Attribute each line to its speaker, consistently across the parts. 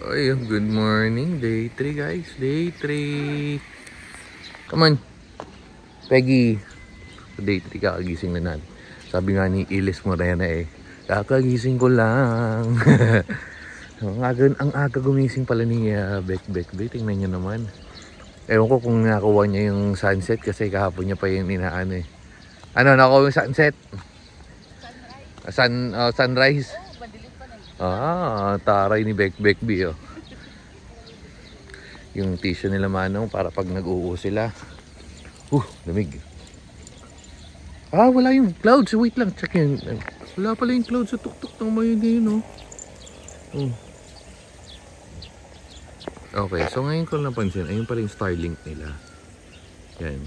Speaker 1: Ay, good morning. Day 3 guys. Day 3. Come on. Peggy. Day 3 kakagising na natin. Sabi nga ni Ilis Morena kakagising ko lang. ang aga gumising pala ni Bek. Tingnan nyo naman. Ewan ko kung nakuha niya yung sunset kasi kahapon niya pa yung inaano eh. Ano, nakuha yung sunset? Sunrise? Taray ni Bek B oh. Yung tissue nila Manong para pag nag-uho sila. Lamig. Wala yung clouds. Wait lang, check yun. Wala pala yung clouds sa tuktok ng mayo ngayon oh. Okay, so ngayon ko napansin, ayun pala yung Starlink nila. Yan.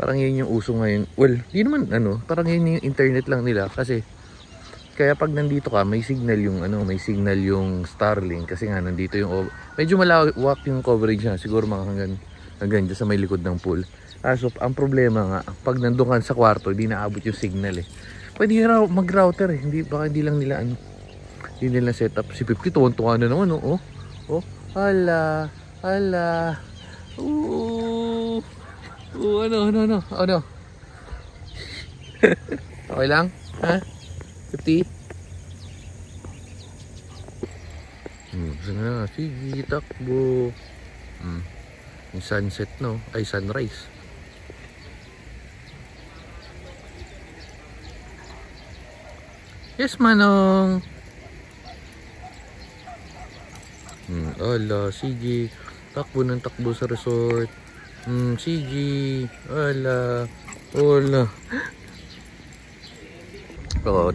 Speaker 1: Parang yun yung uso ngayon. Well, di naman parang yun yung internet lang nila kasi kaya pag nandito ka, may signal yung may signal yung Starlink kasi nga nandito yung medyo malawak yung coverage niya, siguro mga hanggang dyan sa may likod ng pool. So ang problema nga, pag nandun ka sa kwarto, hindi naabot yung signal eh. Pwede mag-router eh, hindi lang nila hindi nila set up. Si 50 tuwan-tuwa na naman hala. Ano? Okay lang? Ha? 50? Sana sige, takbo. Yung sunset ay sunrise. Yes, Manong. Ala, sige. Takbo ng takbo sa resort. Sige. Ala.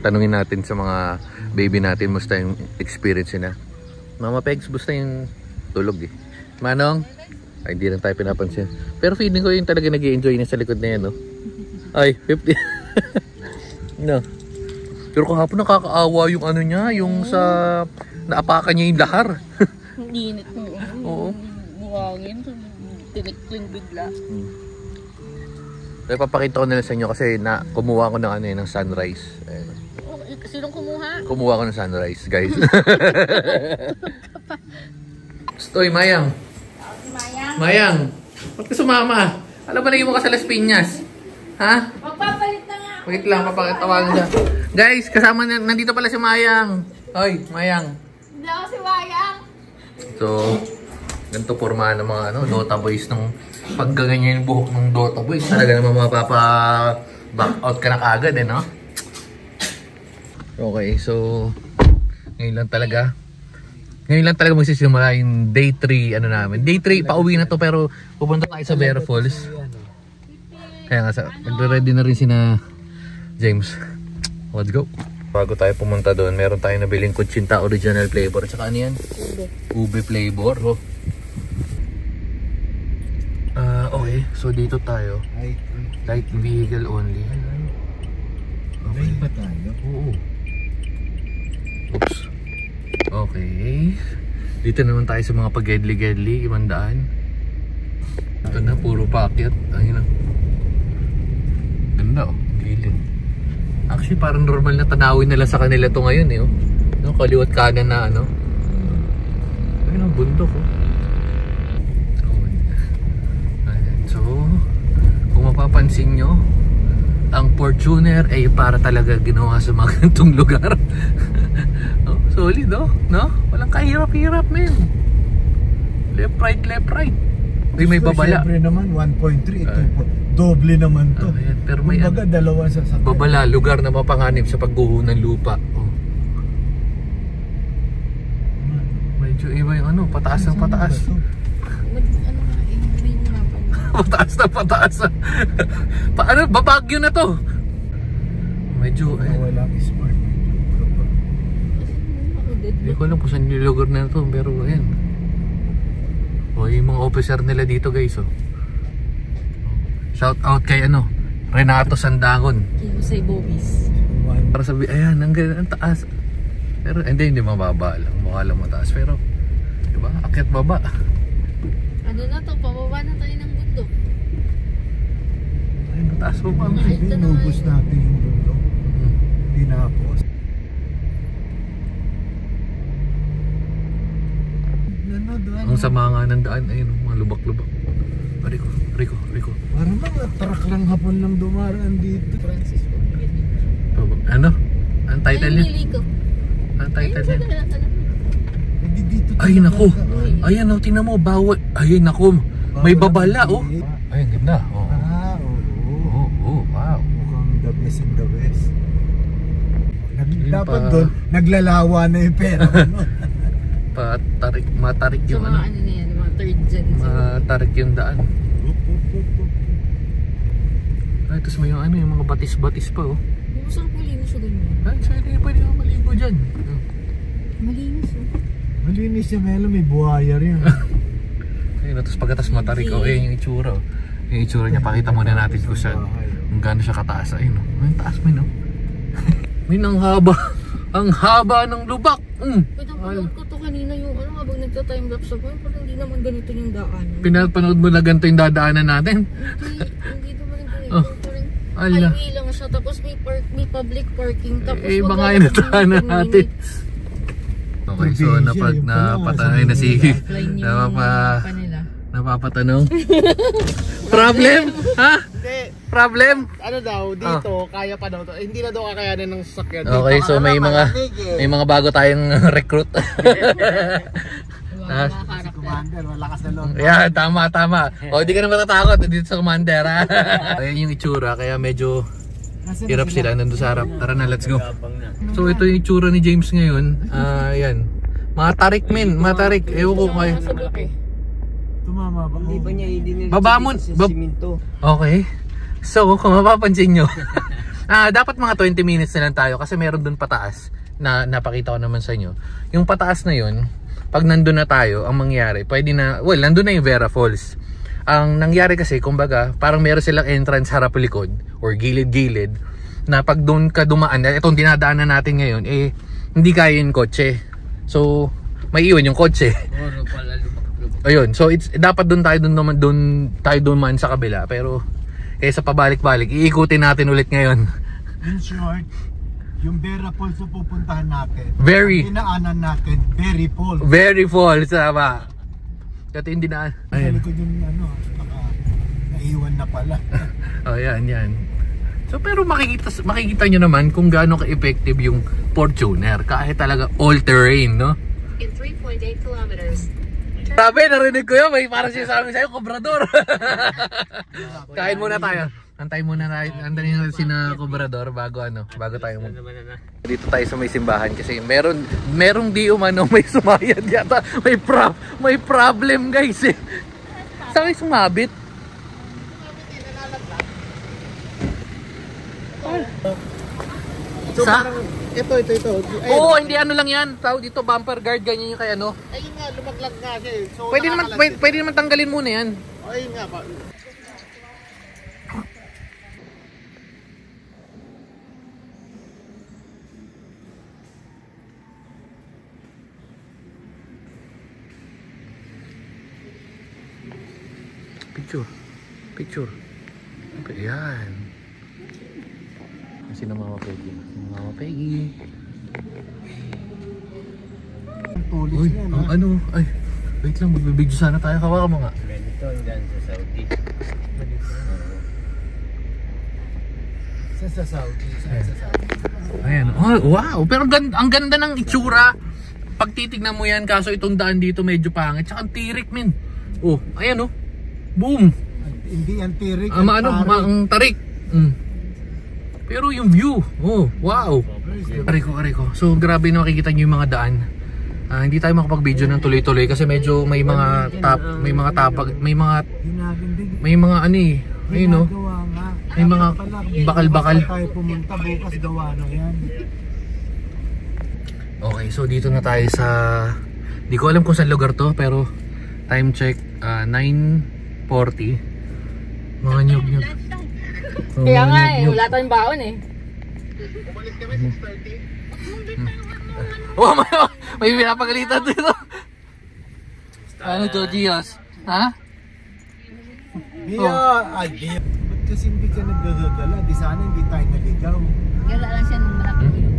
Speaker 1: Tanungin natin sa mga baby natin musta yung experience nila. Mama Pegs, musta yung tulog eh. Manong? Ay, hindi lang tayo pinapansin. Pero feeling ko yung talaga nag-i-enjoy na sa likod na yan, Ay, 50. No. Pero kahapon nakakaawa yung niya, yung sa naapakan niya yung lahar.
Speaker 2: Init mo.
Speaker 1: Oo.
Speaker 2: Buhangin. Tinikling bigla.
Speaker 1: So, ipapakita ko nila sa inyo kasi kumuha ko ng sunrise.
Speaker 2: Sinong kumuha?
Speaker 1: Kumuha ko ng sunrise, guys. Stoy, Mayang. Mayang, ba't ka sumama? Alam ba naging mo ka sa Las Piñas? Ha?
Speaker 2: Magpapalit na nga.
Speaker 1: Wait lang, papakitawagan siya. Guys, kasama nandito pala si Mayang. Hoy, Mayang.
Speaker 2: Hindi ako si Mayang.
Speaker 1: So, ganito porma ng mga Dota boys nung pagkaganyan yung buhok ng Dota boys. Talaga naman mapapa-back out ka na kagad Okay, so ngayon lang talaga magsisimula yung day 3 namin. Day 3 pauwi na to pero pupunta tayo sa Vera Falls. Kaya nga nagre-ready na rin sina James. Let's go. Bago tayo pumunta doon, meron tayong nabiling Kutsinta original flavor. Tsaka ano yan? Ube flavor. Okay, so dito tayo. Light vehicle only. Okay.
Speaker 3: Ba tayo?
Speaker 1: Oo. Oops. Okay. Dito naman tayo sa mga pag-gedli-gedli, 500. Ito na, puro paakyat. Ayun na. Ganda gilid. Actually, parang normal na tanawin nila sa kanila to ngayon kaliwat kanan na ayun ang bundok So, kung mapapansin nyo, ang Fortuner ay para talaga ginawa sa mga ganitong lugar. Solid no? Walang kahirap-hirap men. Left right. May babala.
Speaker 3: Siyempre naman 1.3 ito doble naman to.
Speaker 1: Pero may
Speaker 3: dalawa sa sakay.
Speaker 1: babala, lugar na mapanganib sa pagguho ng lupa. Medyo iba yung pataas ng pataas. Pataas na pataas. Babagyo na to. Medyo
Speaker 3: walang smart.
Speaker 1: Hindi ko alam kung saan yung lugar na ito, pero ayan. Yung mga officer nila dito guys Shout out kay Renato Sandangon.
Speaker 2: Say Bobis.
Speaker 1: Para sabi, ayan, ang taas. Pero hindi mababa lang. Mukha lang mataas. Pero, diba, akyat baba.
Speaker 2: Na to, pababa na tayo ng bundok.
Speaker 1: Ay, mataas baba.
Speaker 3: Inubos natin yung bundok. Tinapos. daan.
Speaker 1: Ang sama nga ng daan. Ayun, mga lubak-lubak. Rico.
Speaker 3: Parang mga truck lang hapon lang dumaraan dito.
Speaker 2: Francis po.
Speaker 1: Ano? Ang title niya?
Speaker 2: Ay, ko.
Speaker 1: Ang title niya?
Speaker 3: Hindi dito.
Speaker 1: Ay, naku. Ayan, oh, tingnan mo. Bawal. Ay, naku. May babala, oh. Ay, ang ganda. Oh.
Speaker 3: Ah, oo.
Speaker 1: Oh, wow.
Speaker 3: Mukhang the best in the west. Dapat doon, naglalawa na yung pera mo.
Speaker 1: Matarik
Speaker 2: Sa
Speaker 1: yung
Speaker 2: mga ano na yan, mga third gen.
Speaker 1: Matarik yung daan. Ay, tapos may yung yung mga batis-batis pa, oh.
Speaker 2: Masarap malinis sa ganyan.
Speaker 1: Ay, pwede ka maligo dyan.
Speaker 2: Malinis oh.
Speaker 3: Malinis siya, Melo, may buhaya rin.
Speaker 1: Ayun, tapos pagkatas matarik, oh, yung itsura, oh. Yung itsura niya, pakita muna natin kung saan. Kung gaano siya kataas. Ayun, oh. Ayun, taas mo, no? Min, ang haba. Ang haba ng lubak.
Speaker 2: Pinapanood ko to kanina yung ano habang nagta-timelapse ako. Parang hindi naman ganito yung daanan.
Speaker 1: Pinapanood mo na ganito yung dadaanan natin?
Speaker 2: Hindi naman ganito.
Speaker 1: Oh.
Speaker 2: Parang
Speaker 1: Ala.
Speaker 2: highway lang siya. Tapos may public parking. Tapos
Speaker 1: Eh, iba
Speaker 2: wag
Speaker 1: nga
Speaker 2: lang
Speaker 1: yung
Speaker 2: kami
Speaker 1: nadaanan
Speaker 2: 10
Speaker 1: natin.
Speaker 2: minutes.
Speaker 1: Okay, so napatay na si
Speaker 2: Offline yung mapa nila.
Speaker 1: napapatanong. Problem? Ha?
Speaker 4: Hindi.
Speaker 1: Problem?
Speaker 4: Ano daw, dito, kaya pa daw to. Eh, hindi na daw kakayanin ng sasakyan.
Speaker 1: Okay, so may mga bago tayong recruit.
Speaker 2: Mga karakter.
Speaker 3: Commander, malakas na loob.
Speaker 1: Yeah, tama. O, di ka na matatakot dito sa Commander, ha? Ayan yung itsura, kaya medyo hirap sila nandun sa harap. Tara na, let's go. So, ito yung itsura ni James ngayon. Ayan. Matarik, men. Matarik. Ewan ko kayo.
Speaker 3: Tumama ba?
Speaker 4: Hindi ba niya
Speaker 1: Baba mo. Okay. So, kung mapapansin nyo, dapat mga 20 minutes na lang tayo kasi meron dun pataas na napakita ko naman sa inyo. Yung pataas na yun, pag nandun na tayo, ang mangyari, pwede na, well, nandun na yung Vera Falls. Ang nangyari kasi, kumbaga, parang meron silang entrance harap likod or gilid-gilid na pag doon ka dumaan, itong dinadaanan natin ngayon, eh, hindi kaya yung kotse. So, may iwan yung kotse. Ayun, so it's dapat doon tayo duman sa kabila, pero sa pabalik-balik, iikutin natin ulit ngayon.
Speaker 3: In short, yung Vera Falls na pupuntahan natin,
Speaker 1: Very.
Speaker 3: ang dinaanan natin, Very Falls.
Speaker 1: Very full, sama. Kasi hindi na.
Speaker 3: Sa
Speaker 1: Ayun.
Speaker 3: likod yung baka naiwan na pala.
Speaker 1: Oh, yan. So pero makikita nyo naman kung gaano ka-effective yung Fortuner kahit talaga all-terrain, no?
Speaker 5: In 3.8 kilometers.
Speaker 1: Sabi, narinig ko yun, may parang sinasabi sa'yo, Cobrador. Kain muna tayo. Antay muna tayo, antayin natin si na Cobrador bago tayo mo. Dito tayo sa may simbahan kasi merong di umano, may sumayad yata. May problem guys eh. Saan kayo sumabit?
Speaker 4: So,
Speaker 1: Sa?
Speaker 4: parang, ito. Ayun.
Speaker 1: Oo, hindi ano lang yan. Tawag dito, bumper guard, ganyan yung kay ano.
Speaker 4: Ayun nga, lumaglag nga siya eh. So,
Speaker 1: Pwede naman tanggalin muna yan.
Speaker 4: Ayun nga pa.
Speaker 1: Picture. Ayan. Kasi na Mama Peggy. Mama Peggy.
Speaker 3: Tulis
Speaker 1: Uy,
Speaker 3: yan,
Speaker 1: ang ano? Ay, wait lang, magbibidyo sana tayo. Kawakan mo nga.
Speaker 4: Ganito, hanggang sa Saudi.
Speaker 3: Sa Saudi.
Speaker 1: Ayan. Oh, wow. Pero ang ganda ng itsura. Pag titignan mo yan, kaso itong daan dito medyo pangit. Tsaka ang tirik, men. Oh, ayan oh. Boom.
Speaker 3: Hindi ang tirik.
Speaker 1: Ang tarik. Pero yung view, oh, wow. Ariko. So grabe na makikita nyo yung mga daan. Hindi tayo makapag-video ng tuloy-tuloy kasi medyo may mga ano eh. Ayun no. May mga bakal-bakal.
Speaker 3: Tayo pumunta bukas gawa na yan.
Speaker 1: Okay, so dito na tayo sa, di ko alam kung saan lugar to, pero time check 9:40. Mga nyug.
Speaker 2: Kaya nga eh, wala tayong baon eh.
Speaker 4: Bumalik kami 6:30.
Speaker 1: Oh, may pinapagalitan dito. Ano to, Gios? Ha?
Speaker 3: Ba't kasi hindi ka nagdadala? Di sana hindi tayo naligaw.
Speaker 2: Wala lang siya nung malaking ilog.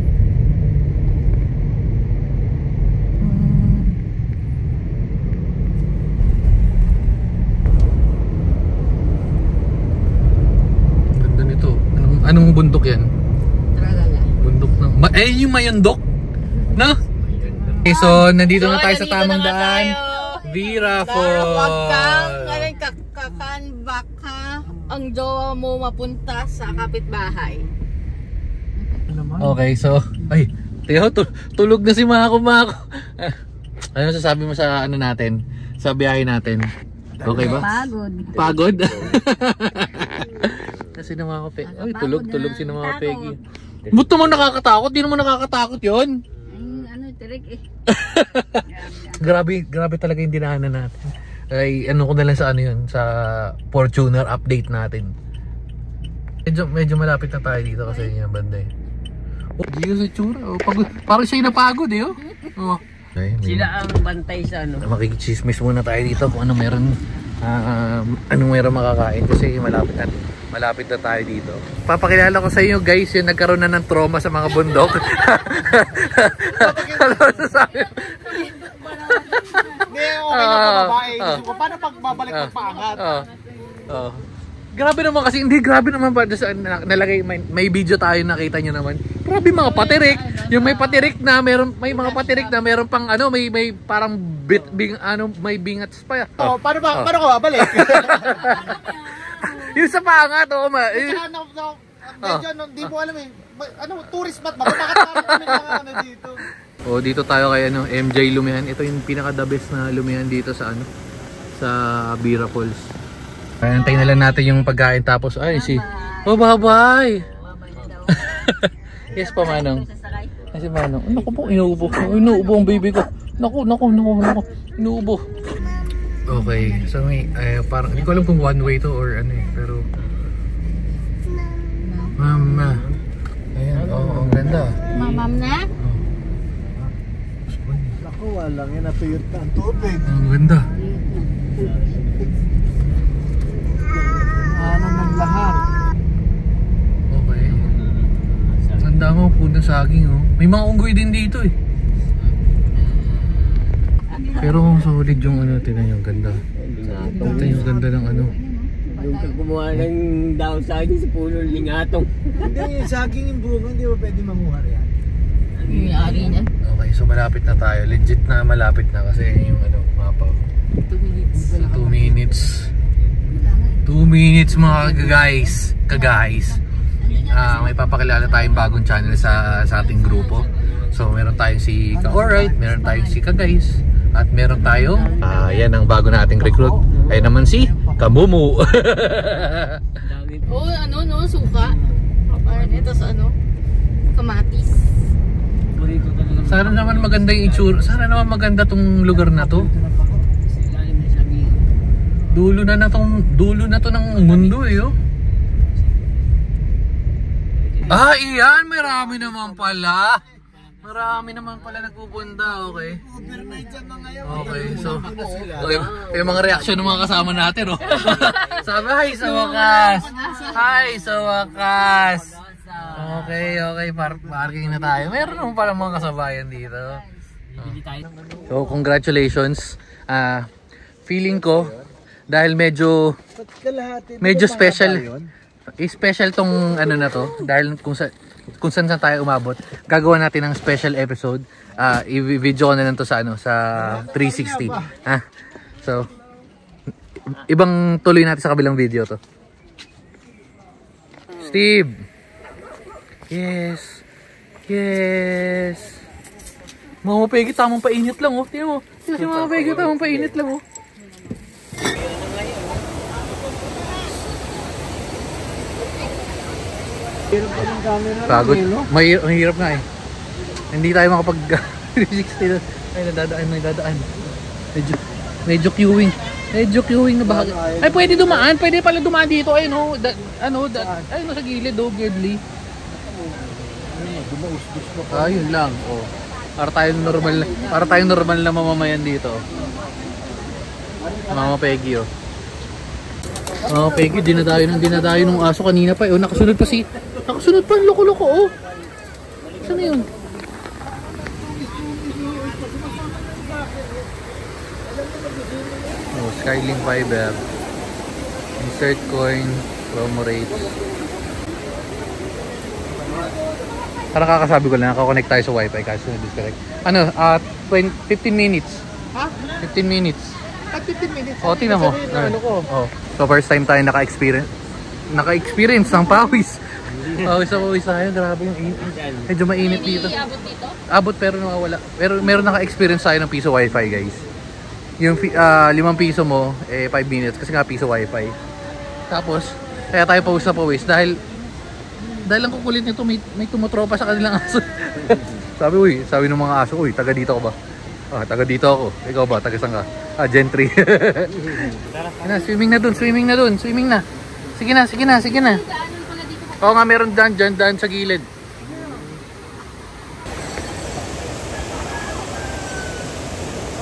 Speaker 1: Anong bundok yan?
Speaker 2: Tralala.
Speaker 1: Bundok ng... yung Mayondok? No? Okay, so nandito na tayo sa tamang daan. Vira Falls.
Speaker 2: Huwag kang kakanbak ha. Ang jowa mo mapunta sa kapitbahay.
Speaker 1: Okay, so... Ay, Teo, tulog na si Mako. Ano sasabi mo sa ano natin? Sa biyahe natin? Okay ba? Pagod? Kasi na Mako Peggy. Ay, tulog si na Mako Peggy. Ba't naman nakakatakot? Di naman nakakatakot yun.
Speaker 2: Tirik eh.
Speaker 1: Grabe talaga yung dinahanan natin. Ay, ano ko na lang sa ano yun, sa Fortuner update natin. Medyo malapit na tayo dito kasi yung banday. Oh, Gio sa tsura. Oh, pagod. Parang siya napagod eh. Oh. Oh. Okay,
Speaker 6: Sila ang bantay sa ano.
Speaker 1: Makikichismis muna tayo dito kung ano meron. Anong meron makakain kasi malapit na tayo dito. Papakilala ko sa inyo guys, yung nagkaroon na ng trauma sa mga bundok. Ano sasabi?
Speaker 4: Hindi, okay na ito babae. Paano pag babalik ng paangat?
Speaker 1: Grabe naman kasi, hindi grabe naman pa nalagay, may video tayo nakita nyo naman. Grabe mga patirik. Yung may patirik na, may mga patirik na meron pang ano, may parang may bingats pa.
Speaker 4: Paano ko babalik?
Speaker 1: Yung sa paangat,
Speaker 4: Medyo, di mo alam eh. Tourist spot ba? Bakit kami na dito?
Speaker 1: Dito tayo kay MJ Lumihan. Ito yung pinaka the best na lumihan dito sa sa Vira Falls. Antayin na lang natin yung pagkain tapos bye-bye. Yes pa Manong. Kasi Manong, naku po, inuubo ang baby ko. Naku, inuubo. Okay, so parang hindi ko alam kung one way to or ano pero Mama. Ayan, ang ganda.
Speaker 2: Mamam na?
Speaker 3: Naku, walang yan, natuyot na ang tubig.
Speaker 1: Ang ganda.
Speaker 3: Ano ng lahat.
Speaker 1: Okay. Ang dami mo po ng saging May mga unggoy din dito eh. Pero solid yung tinan yung ganda. Ito yung ganda ng
Speaker 6: Yung gumawa ng daw saging sa puno lingatong.
Speaker 3: Hindi, yung saging yung bunga, hindi ba pwede manguha yan?
Speaker 2: Yung ari niyan.
Speaker 1: Okay, so malapit na tayo. Legit na malapit na kasi yung mapa.
Speaker 2: 2 minutes.
Speaker 1: So 2 minutes. 2 minutes mga ka-guys. May papakilala tayong bagong channel sa ating grupo. So meron tayong si Ka-Alright, meron tayong si Ka-Guys, at meron tayong yan ang bago nating recruit. Ay naman si Kamumu.
Speaker 2: Suka. Parang ito sa kamatis.
Speaker 1: Sana naman maganda yung itsura. Sana naman maganda tong lugar na to. Dulo na to ng mundo eh. Iyan, marami naman pala. Marami naman pala nagpupunta, okay. Okay, so yung mga reaksyon ng mga kasama natin, Sabi, hi sa wakas. Hi sa wakas. Okay, parking na tayo. Meron naman pala mga kasabayan dito. So, congratulations. Feeling ko dahil medyo special tong na to dahil kung saan tayo umabot, gagawa natin ng special episode. I-video ko na lang to sa sa 360. So ibang tuloy natin sa kabilang video to. Steve. Yes. Mama Peggy, tamang painit lang Tingnan mo. Si Mama Peggy, tamang painit lang Pagod. May hirap nga eh. Hindi tayo makapag 360 ay nadadaan. Medyo queuing. Na bahagi. Ay pwede pala dumaan dito ay sa gilid Gidley. Yun lang. Para tayong normal na mamamayan dito. Mama Peggy Mama Peggy, dinadayo ng aso kanina pa nakasunod pa ang loko-loko Saan na yun? Skylink Fiber. Insert coin, promo rates. Para kakasabi ko lang, nakakonect tayo sa wifi kasi na-disconnect. Ano, 15 minutes.
Speaker 4: Ha?
Speaker 1: 15 minutes.
Speaker 4: At 15 minutes.
Speaker 1: O, tingnan mo.
Speaker 4: Sabihin na ano ko.
Speaker 1: Oh. So, first time tayo naka-experience ng pawis. Pawis na pawis tayo. Grabe yung init. Medyo mainit dito.
Speaker 2: Iabot dito?
Speaker 1: Abot pero nawawala. Pero meron naka-experience tayo ng piso wifi, guys. Yung 5 piso mo, 5 minutes kasi nga piso wifi. Tapos, kaya tayo pawis na pawis dahil ang kukulit nito, may tumotropa sa kanilang aso. sabi ng mga aso, uy, taga dito ka ba? Ah, taga dito ako. Ikaw ba? Taga saan ka? Ah, Gentry. Swimming na dun. Swimming na. Sige na. Oo nga, meron dyan sa gilid.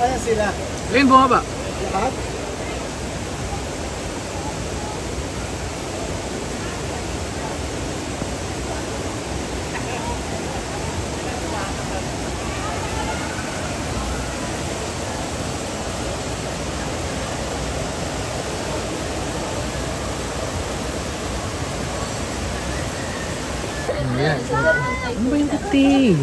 Speaker 3: Ayan sila.
Speaker 1: Ayun, bumaba.
Speaker 3: Lahat?
Speaker 1: Ayan. Ano ba yung puti?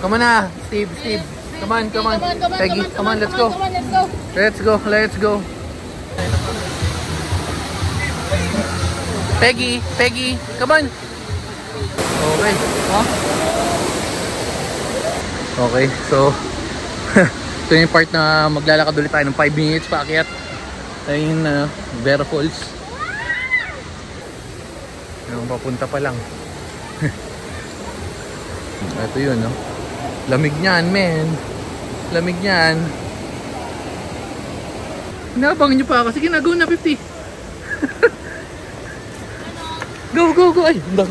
Speaker 1: Come on na, Steve. Come on. Peggy, come on, let's go. Let's go. Peggy, come on. Okay. Huh? Okay, so ito yung part na maglalakad ulit tayo ng 5 minutes paakyat. Ayun na, Vera Falls. Yung papunta pa lang. Ito yun, no? Lamig niyan, men. Lamig niyan. Inabangan nyo pa ako. Sige na, go na, 50. Go. Ay, go.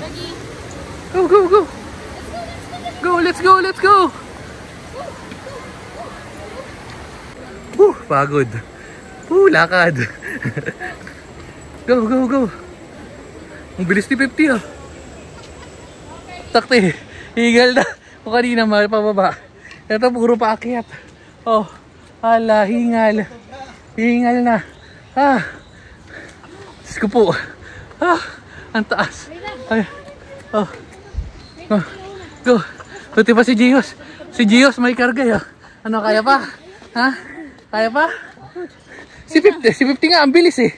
Speaker 1: Go, let's go. Pagod. Lakad. Go. Ang bilis ni 50 ah. Takte, higal na. O kanina pababa. Ito puro paakyat. Oh, ala, hingal na. Diyos ko po. Ang taas. Ay. Oh. Go. Buti pa si Gios. Si Gios may karga yun. Ano, kaya pa? Ha? Kaya pa? Si 50 nga, ang bilis eh.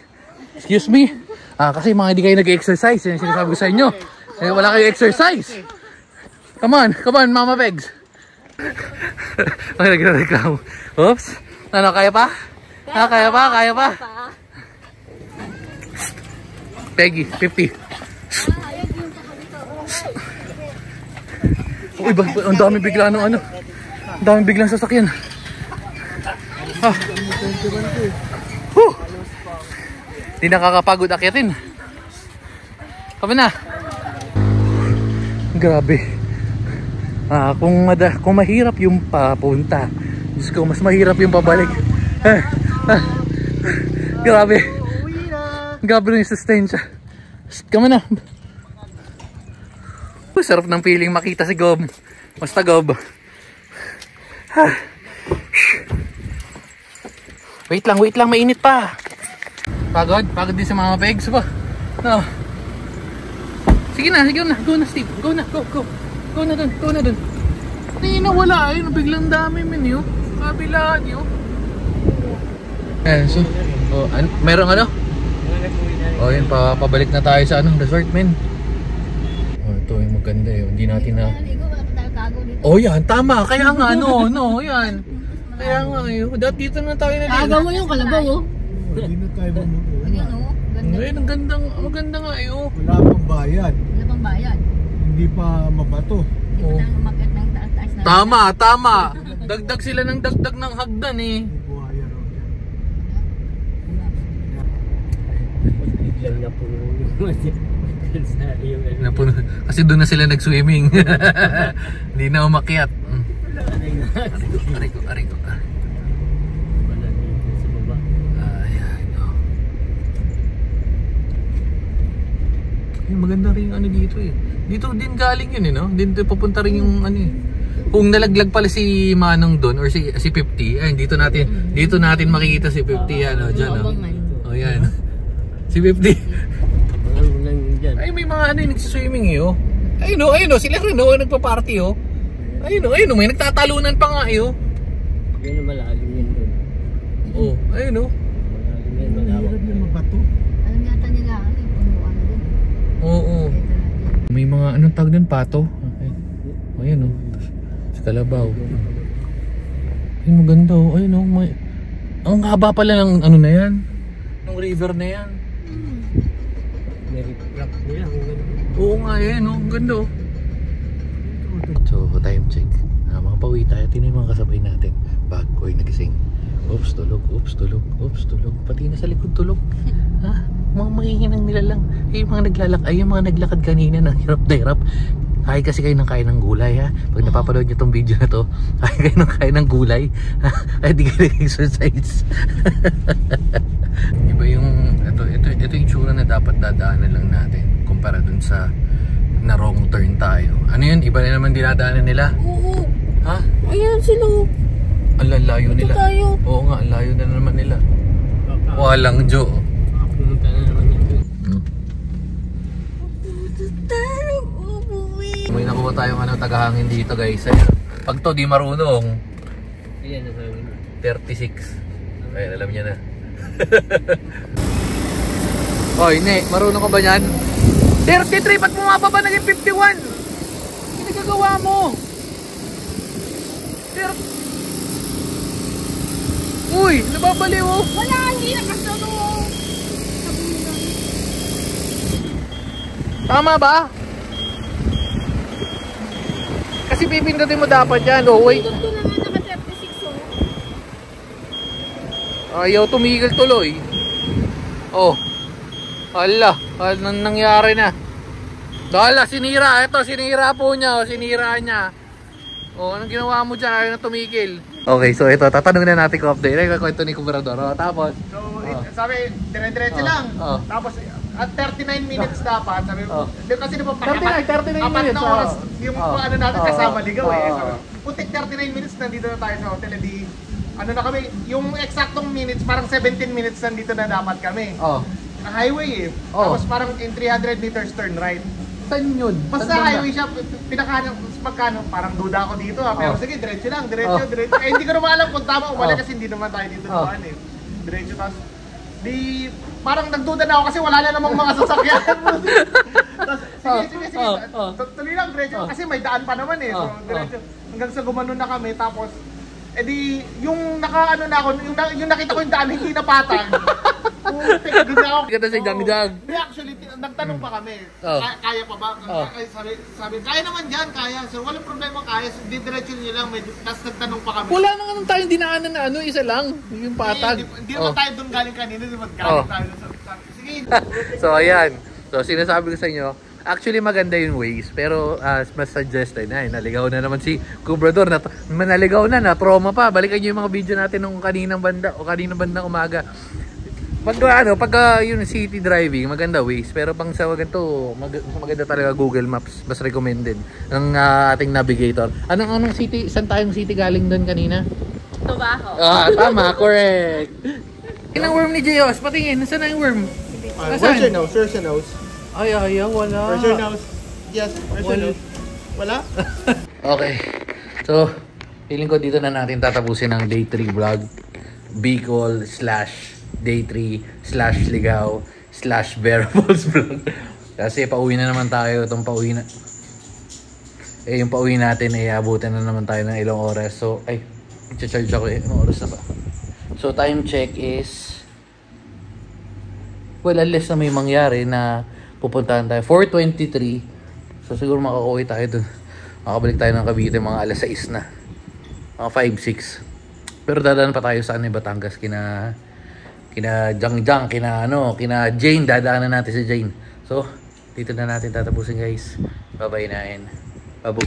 Speaker 1: Excuse me. Kasi mga hindi kayo nag-exercise. Yan sinasabi ko sa inyo. Wala kayo exercise. Come on, Mama Pegs. Okay, nagre-reklamo. Oops. Ano, kaya pa? Kaya pa? Peggy, 50. Uy, ang dami bigla ng ano. Ang dami biglang sasakyan. Hindi nakakapagod akyatin. Kami na. Grabe. Kung mahirap yung papunta, Diyos ko, mas mahirap yung pabalik. Grabe. Grabe yung sustansya. Kami na. Sarap ng feeling makita si Gob. Basta Gob. Wait lang, mainit pa. Pagod din si Mama Pegs ba? No. Sige na, go na Steve. Go na dun. Hindi na wala eh, biglang dami men yun. Kabilaan yun. So, merong ano? Yun, pabalik na tayo sa resort men. Ito yung maganda yun, hindi natin na... yan, tama, kaya nga, yan. Kaya nga yun, dito na tayo na dito.
Speaker 2: Agaw mo yung kalabaw oh.
Speaker 3: Hindi na tayo mamuno.
Speaker 2: Ayan oh.
Speaker 1: Ang ganda nga yun.
Speaker 3: Wala pang bayad.
Speaker 2: Wala pang bayad.
Speaker 3: Hindi pa mabato.
Speaker 2: Hindi pa tayo umakit ng taas na.
Speaker 1: Tama. Dagdag sila ng hagdan eh.
Speaker 3: May buhaya raw
Speaker 6: Biglang
Speaker 3: yan.
Speaker 6: napuno yung
Speaker 1: Kasi doon na sila nag-swimming. Hindi na umakyat. Aray ko.
Speaker 6: wala dito sa baba.
Speaker 1: Ayan. Maganda rin yung ano dito eh. Dito din galing yun eh, no? Dito papunta rin yung ano eh. kung nalaglag pala si Manong doon or si 50, ayun, dito natin makikita si 50 yan, diyan, oh yan. Si 50. Ay, may mga nagsiswimming ayun, sila rin nagpa-party ayun, may nagtatalunan pa nga
Speaker 6: Yan ang malalim yan doon.
Speaker 1: oh, ayun
Speaker 6: Malalim yan, malawak.
Speaker 3: Hirap na mabato.
Speaker 2: Alam yata nila, punuan na din.
Speaker 1: oo. May mga anong tawag doon, pato. Okay. Ayun sa kalabaw. Ayun, maganda ayun may... Ang haba pala ng ano na yan, ng river na yan.
Speaker 6: May rip-rap nila.
Speaker 1: Oo nga yan, ang ganda So, time check. Mga pauwi tayo, tinay mga kasabay natin. Bag, nagising. Oops, tulog. Pati na sa likod tulog. Ha? Mga mangihinang nila lang. Yung mga naglakad kanina ng hirap na hirap. Kaya kasi kayo ng kain ng gulay, ha? Pag napapanood nyo tong video na to, kaya kayo ng kain ng gulay. Kaya di kayo nag-exercise. Iba yung, ito yung tsura na dapat dadaanan lang natin kumpara dun sa na wrong turn tayo. Ano yun? Iba na naman dinadaanan nila?
Speaker 2: Oo.
Speaker 1: Ha?
Speaker 2: Ayan sila.
Speaker 1: Ang layo nila.
Speaker 2: tayo.
Speaker 1: Oo nga, ang layo na naman nila. Walang Joe.
Speaker 6: Pumunta na naman yan doon.
Speaker 1: May nakuha tayong tagahangin dito, guys. Ayun. Pag to di marunong,
Speaker 6: Ayan, nasawin.
Speaker 1: 36. Ayun, alam niya na. Oy, ne, marunong ka ba yan? 33, ba't bumababa naging 51? Hindi nagagawa mo. Uy, nababaliw oh.
Speaker 2: Wala, hindi nakasunod.
Speaker 1: Tama ba? Kasi pipindutin mo dapat yan. Oh, wait.
Speaker 2: Ito na nga naka-36
Speaker 1: Ayaw tumigil tuloy. Oh. Hala, anong nangyari na? Dala, sinira. Ito, sinira po niya. Oh, sinira niya. Oh, anong ginawa mo dyan? Ayaw na tumigil. Okay, so ito, tatanungin na natin kung update. Nagkakwento ni Kubrador. Oh, tapos?
Speaker 4: Sabi, dire-diretso lang. Tapos, at 39 minutes dapat. Sabi, kasi di ba
Speaker 1: 39 minutes.
Speaker 4: na oras yung ano natin kasama ligaw Sabi, putik 39 minutes nandito na tayo sa hotel. Hindi, ano na kami, yung eksaktong minutes, parang 17 minutes nandito na dapat kami. Na highway Tapos parang in 300 meters turn right.
Speaker 1: Saan yun?
Speaker 4: Basta highway siya, pagkano, parang duda ako dito pero sige, diretso lang, diretso. Hindi ko naman alam kung tama o mali kasi hindi naman tayo dito dumaan Diretso, tapos di, parang nagduda na ako kasi wala na namang mga sasakyan. Tapos, sige. Tuloy lang, diretso, kasi may daan pa naman So, diretso. Hanggang sa gumanon na kami, tapos, yung nakaano na ako, yung nakita ko yung daan, hindi na patag.
Speaker 1: Ganda sa dami-dag.
Speaker 4: Actually, nagtanong pa kami, kaya pa ba? Sabi, kaya naman dyan, kaya. So, walang problema, kaya. So, diretso nyo lang, tapos nagtanong pa kami.
Speaker 1: Wala na nga tayong dinaanan na isa lang, yung patag.
Speaker 4: Hindi naman tayo doon galing kanina, di ba? Galing tayo doon. Sige.
Speaker 1: So, ayan. So, sinasabi ko sa inyo, actually maganda yung ways, pero mas suggested na naligaw na naman si Kubrador, naligaw na trauma pa. Balikan nyo yung mga video natin nung kaninang bandang umaga. Pagka yung city driving, maganda ways, pero pang sa ganito, maganda talaga Google Maps, mas recommended ng ating navigator. Anong city, saan tayong city galing doon kanina?
Speaker 2: Tubaho.
Speaker 1: Tama, correct. Inang worm ni Jayos, patingin, nasaan na yung worm?
Speaker 4: Where's your nose? Where's your nose?
Speaker 1: Ay, wala.
Speaker 4: Where's your nose? Yes, where's your nose? Wala?
Speaker 1: Okay. So, feeling ko dito na natin tatapusin ang day 3 vlog. Bicol / day 3 / ligaw / Bear Falls vlog. Kasi pauwi na naman tayo. Yung pauwi natin ay abutin na naman tayo ng ilang oras. So, i-charge ako Anong oras na ba? So, time check is unless na may mangyari na pupuntahan tayo. 4:23. So, siguro makakauwi tayo dun. Makabalik tayo ng Cavite mga alas 6 na. Mga 5-6. Pero dadaan pa tayo sa Batangas kina Jangjang, kina Jane, dadaanan natin si Jane. So, dito na natin tatapusin guys. Bye-bye na and babu.